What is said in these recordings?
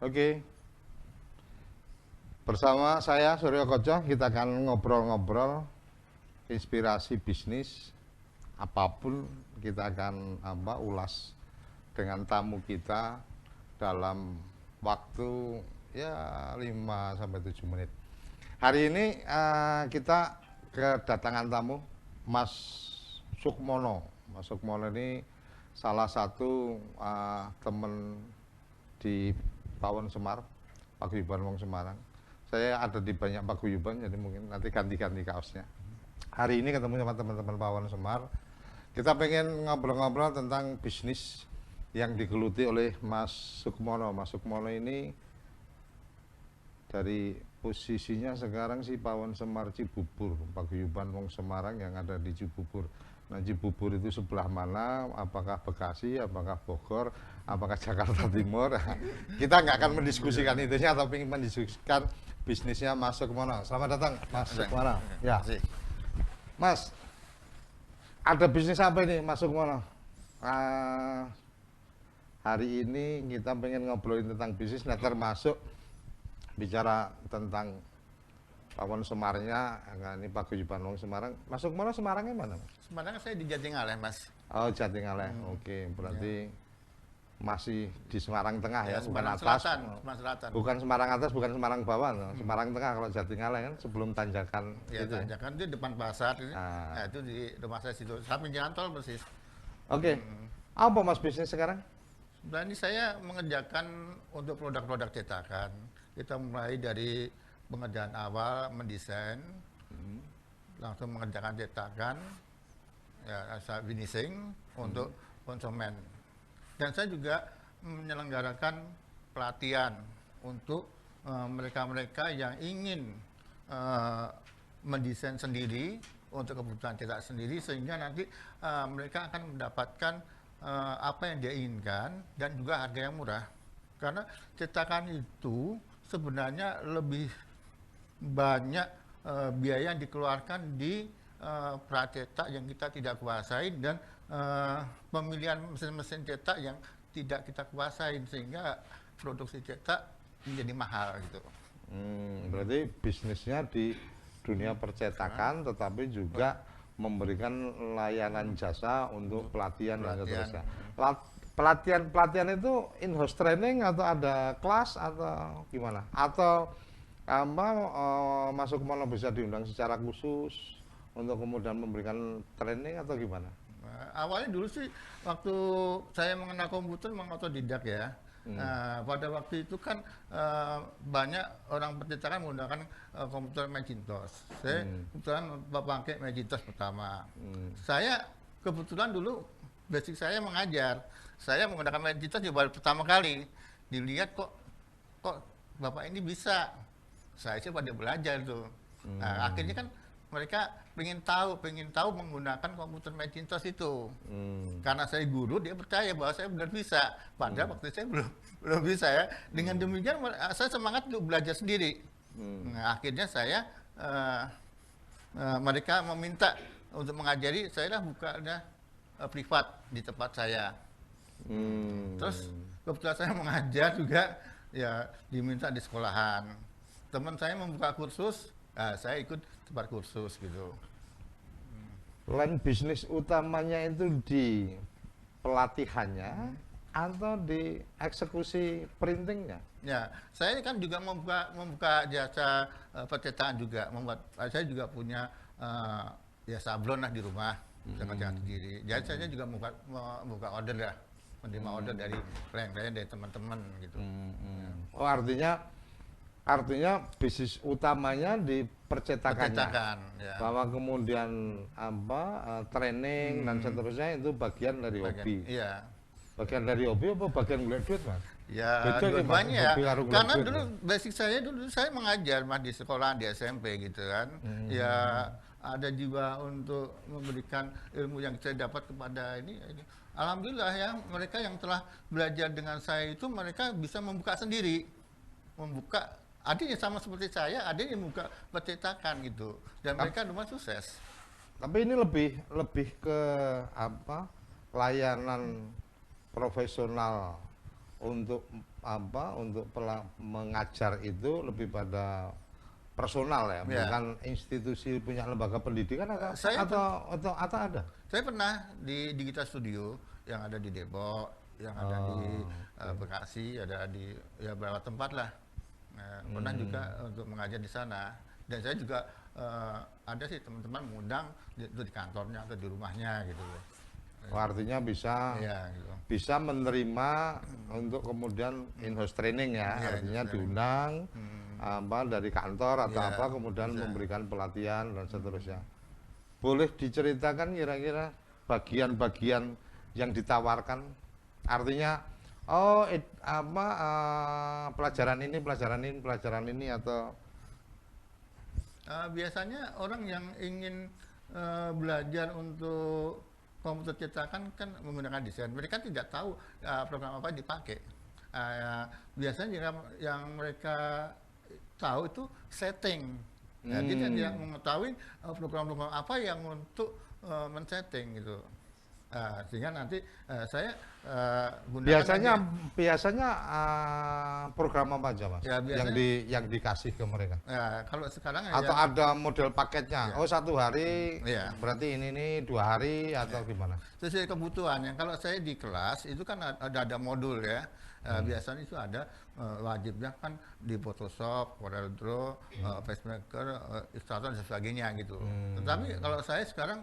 Oke, bersama saya Suryo Koco kita akan ngobrol-ngobrol inspirasi bisnis apapun kita akan ulas dengan tamu kita dalam waktu ya 5 sampai 7 menit. Hari ini kita kedatangan tamu Mas Sukmono. Mas Sukmono ini salah satu teman di Pawon Semar, Paguyuban Wong Semarang. Saya ada di banyak paguyuban, jadi mungkin nanti ganti-ganti kaosnya. Hari ini ketemu sama teman-teman Pawon Semar. Kita pengen ngobrol-ngobrol tentang bisnis yang digeluti oleh Mas Sukmono. Mas Sukmono ini dari posisinya sekarang si Pawon Semar Cibubur, Paguyuban Wong Semarang yang ada di Cibubur. Nah, Cibubur itu sebelah mana? Apakah Bekasi, apakah Bogor, apakah Jakarta Timur? Kita nggak akan mendiskusikan itunya, tapi ingin mendiskusikan bisnisnya Mas Sukmono. Selamat datang, Mas Sukmono. Ya, Mas, ada bisnis apa ini, Mas Sukmono? Hari ini kita pengen ngobrolin tentang bisnis, nah termasuk bicara tentang Pawon Semarnya, ini Paguyuban Wong Semarang. Mas Sukmono Semarangnya mana, Mas? Semarang saya di Jatingaleh, Mas. Oh, Jatingaleh. Oke, berarti masih di Semarang Tengah ya, bukan Semarang atas. Selatan, Semarang Selatan. Bukan Semarang atas, bukan Semarang bawah. Semarang Tengah kalau Jatingaleh kan sebelum tanjakan Ya, itu. tanjakan itu depan pasar ini. Nah, itu di rumah saya situ. Samping jalan tol persis. Oke. Apa Mas bisnis sekarang? Sebenarnya saya mengerjakan untuk produk-produk cetakan. Kita mulai dari pengerjaan awal, mendesain, langsung mengerjakan cetakan, ya, finishing untuk konsumen. Dan saya juga menyelenggarakan pelatihan untuk mereka-mereka yang ingin mendesain sendiri untuk kebutuhan cetak sendiri, sehingga nanti mereka akan mendapatkan apa yang dia inginkan dan juga harga yang murah. Karena cetakan itu sebenarnya lebih banyak biaya yang dikeluarkan di pracetak yang kita tidak kuasai dan pemilihan mesin-mesin cetak yang tidak kita kuasai, sehingga produksi cetak menjadi mahal gitu. Berarti bisnisnya di dunia percetakan, tetapi juga memberikan layanan jasa untuk pelatihan dan seterusnya. Pelatihan itu in-house training atau ada kelas atau gimana? Atau Mas Sukmono bisa diundang secara khusus untuk kemudian memberikan training atau gimana? Awalnya dulu sih waktu saya mengenal komputer memang otodidak ya. Pada waktu itu kan banyak orang percetakan menggunakan komputer Macintosh. Saya kebetulan pakai Macintosh pertama. Saya kebetulan dulu basic saya mengajar. Saya menggunakan Macintosh baru pertama kali. Dilihat kok Bapak ini bisa. Saya sih pada belajar tuh. Nah, akhirnya kan mereka pengen tahu menggunakan komputer Macintosh itu. Karena saya guru, dia percaya bahwa saya benar bisa. Padahal waktu saya belum bisa ya. Dengan demikian saya semangat untuk belajar sendiri. Nah, akhirnya saya mereka meminta untuk mengajari, saya lah buka privat di tempat saya. Terus kebetulan saya mengajar juga, ya diminta di sekolahan. Teman saya membuka kursus, saya ikut tempat kursus gitu. Line bisnis utamanya itu di pelatihannya atau di eksekusi printingnya? Ya, saya kan juga membuka jasa percetakan juga. Saya juga punya ya sablon lah di rumah, saya kerjakan sendiri. Jadi saya juga membuka order ya, menerima order dari klien-klien, dari teman-teman gitu. Oh, artinya bisnis utamanya di percetakannya, ya. Bahwa kemudian training dan seterusnya itu bagian dari hobi. Iya. Bagian dari hobi apa bagian ngeliat duit, Mas? Ya, dua-duanya ya. Karena dulu basic saya mengajar Mas di sekolah, di SMP gitu kan. Ya ada juga untuk memberikan ilmu yang saya dapat kepada ini. Alhamdulillah ya, mereka yang telah belajar dengan saya itu mereka bisa membuka sendiri. Ada yang sama seperti saya, ada yang membuka percetakan gitu. Dan mereka lumayan sukses. Tapi ini lebih ke layanan profesional untuk apa? Untuk mengajar itu lebih pada personal ya, bukan institusi punya lembaga pendidikan atau ada? Saya pernah di Digital Studio yang ada di Depok, yang ada di Bekasi, ada di ya beberapa tempat lah. Pernah juga untuk mengajar di sana. Dan saya juga ada sih teman-teman mengundang itu di kantornya atau di rumahnya gitu. Artinya bisa Gitu. bisa menerima untuk kemudian in-house training ya, artinya diundang apa dari kantor atau apa kemudian memberikan pelatihan dan seterusnya. Boleh diceritakan kira-kira bagian-bagian yang ditawarkan, artinya pelajaran ini atau biasanya orang yang ingin belajar untuk komputer cetakan kan menggunakan desain. Mereka tidak tahu program apa yang dipakai. Biasanya yang mereka tahu itu setting. Jadi dia tidak mengetahui program-program apa yang untuk men-setting gitu. Sehingga nanti saya gunakan biasanya program apa aja Mas? Ya, yang dikasih ke mereka. Kalau sekarang atau ada model paketnya. Oh, 1 hari berarti ini 2 hari atau gimana? Sesuai kebutuhan. Yang kalau saya di kelas itu kan ada modul ya. Biasanya itu ada wajibnya kan di Photoshop, CorelDRAW, PageMaker, Illustrator dan sebagainya gitu. Tetapi kalau saya sekarang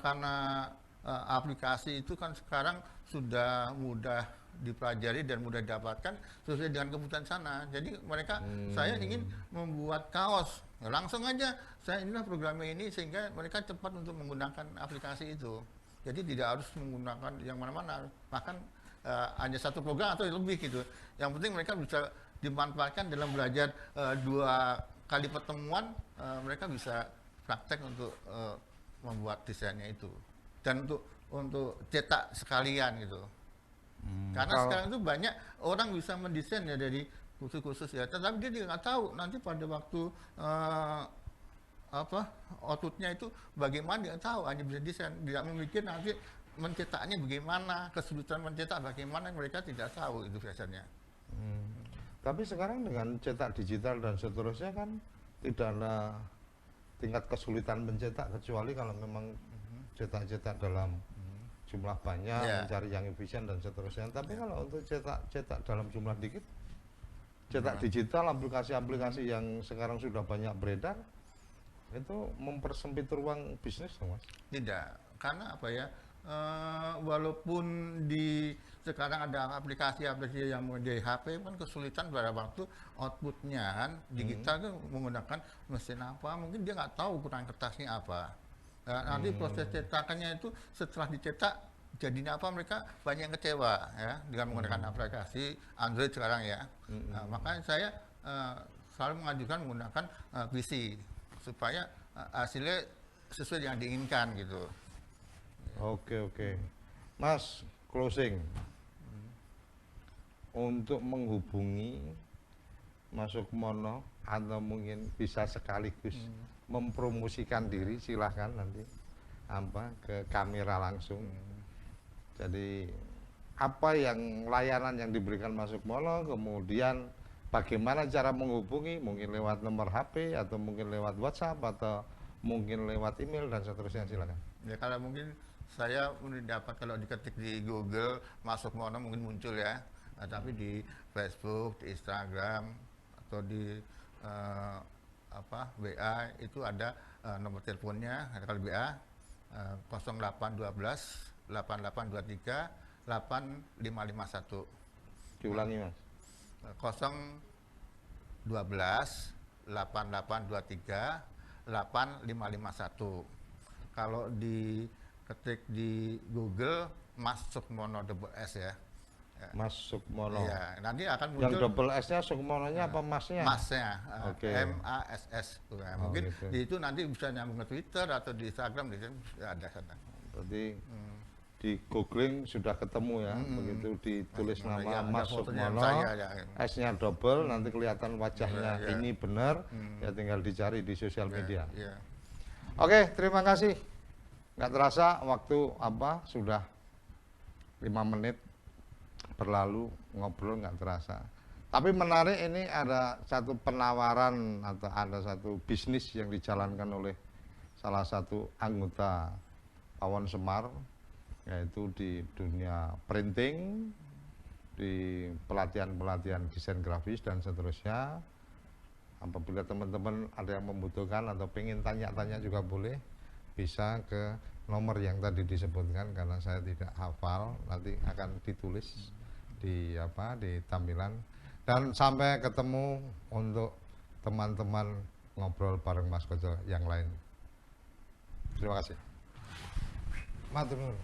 karena aplikasi itu kan sekarang sudah mudah dipelajari dan mudah didapatkan sesuai dengan kebutuhan sana. Jadi mereka saya ingin membuat kaos, langsung aja saya inilah programnya ini sehingga mereka cepat untuk menggunakan aplikasi itu. Jadi tidak harus menggunakan yang mana-mana, bahkan hanya satu program atau lebih gitu. Yang penting mereka bisa dimanfaatkan dalam belajar 2 kali pertemuan, mereka bisa praktek untuk membuat desainnya itu. Dan untuk cetak sekalian gitu. Karena sekarang itu banyak orang bisa mendesain ya dari khusus-khusus ya, tetapi dia nggak tahu nanti pada waktu outputnya itu bagaimana, dia tahu hanya bisa desain, tidak memikir nanti mencetaknya bagaimana, kesulitan mencetak bagaimana, mereka tidak tahu itu biasanya. Tapi sekarang dengan cetak digital dan seterusnya kan tidak ada tingkat kesulitan mencetak kecuali kalau memang cetak-cetak dalam jumlah banyak, mencari yang efisien dan seterusnya. Tapi kalau untuk cetak dalam jumlah dikit, cetak digital, aplikasi-aplikasi yang sekarang sudah banyak beredar, itu mempersempit ruang bisnis, Mas? Tidak, karena apa ya? Walaupun sekarang ada aplikasi-aplikasi yang di HP kan kesulitan pada waktu outputnya kan digital kan menggunakan mesin apa, mungkin dia nggak tahu ukuran kertasnya apa. Nanti proses cetakannya itu setelah dicetak jadinya apa, mereka banyak yang kecewa ya dengan menggunakan aplikasi Android sekarang ya. Makanya saya selalu mengajukan menggunakan PC supaya hasilnya sesuai yang diinginkan gitu. Oke. Mas, closing. Untuk menghubungi Mas Sukmono atau mungkin bisa sekaligus mempromosikan diri, silahkan nanti ke kamera langsung. Jadi apa yang layanan yang diberikan Mas Sukmono, kemudian bagaimana cara menghubungi, mungkin lewat nomor HP atau mungkin lewat WhatsApp atau mungkin lewat email dan seterusnya, silakan. Ya kalau mungkin saya dapat kalau diketik di Google Mas Sukmono mungkin muncul ya. Tapi di Facebook, di Instagram atau di WA itu ada nomor teleponnya. Kalau WA 0812 8823 8551. Diulangi Mas. 012 8823 8551. Kalau diketik di Google Mas Sukmono double S ya. Mas Sukmono. Ya, nanti akan muncul. Yang double S-nya Sukmononya apa Masnya? Masnya. Oke. MASS. Mungkin gitu. di itu nanti bisa nyambung ke Twitter atau di Instagram ada sana. Berarti di googling sudah ketemu ya, begitu ditulis nama Mas Sukmono, S-nya double, nanti kelihatan wajahnya ini benar, ya tinggal dicari di sosial media. Oke, terima kasih. Nggak terasa waktu sudah 5 menit. berlalu, ngobrol nggak terasa. Tapi menarik, ini ada satu penawaran atau ada satu bisnis yang dijalankan oleh salah satu anggota Pawon Semar, yaitu di dunia printing, di pelatihan-pelatihan desain grafis dan seterusnya. Apabila teman-teman ada yang membutuhkan atau pengen tanya-tanya juga boleh, bisa ke nomor yang tadi disebutkan, karena saya tidak hafal, nanti akan ditulis di tampilan. Dan sampai ketemu untuk teman-teman ngobrol bareng Mas Koco yang lain. Terima kasih. Matur nuwun.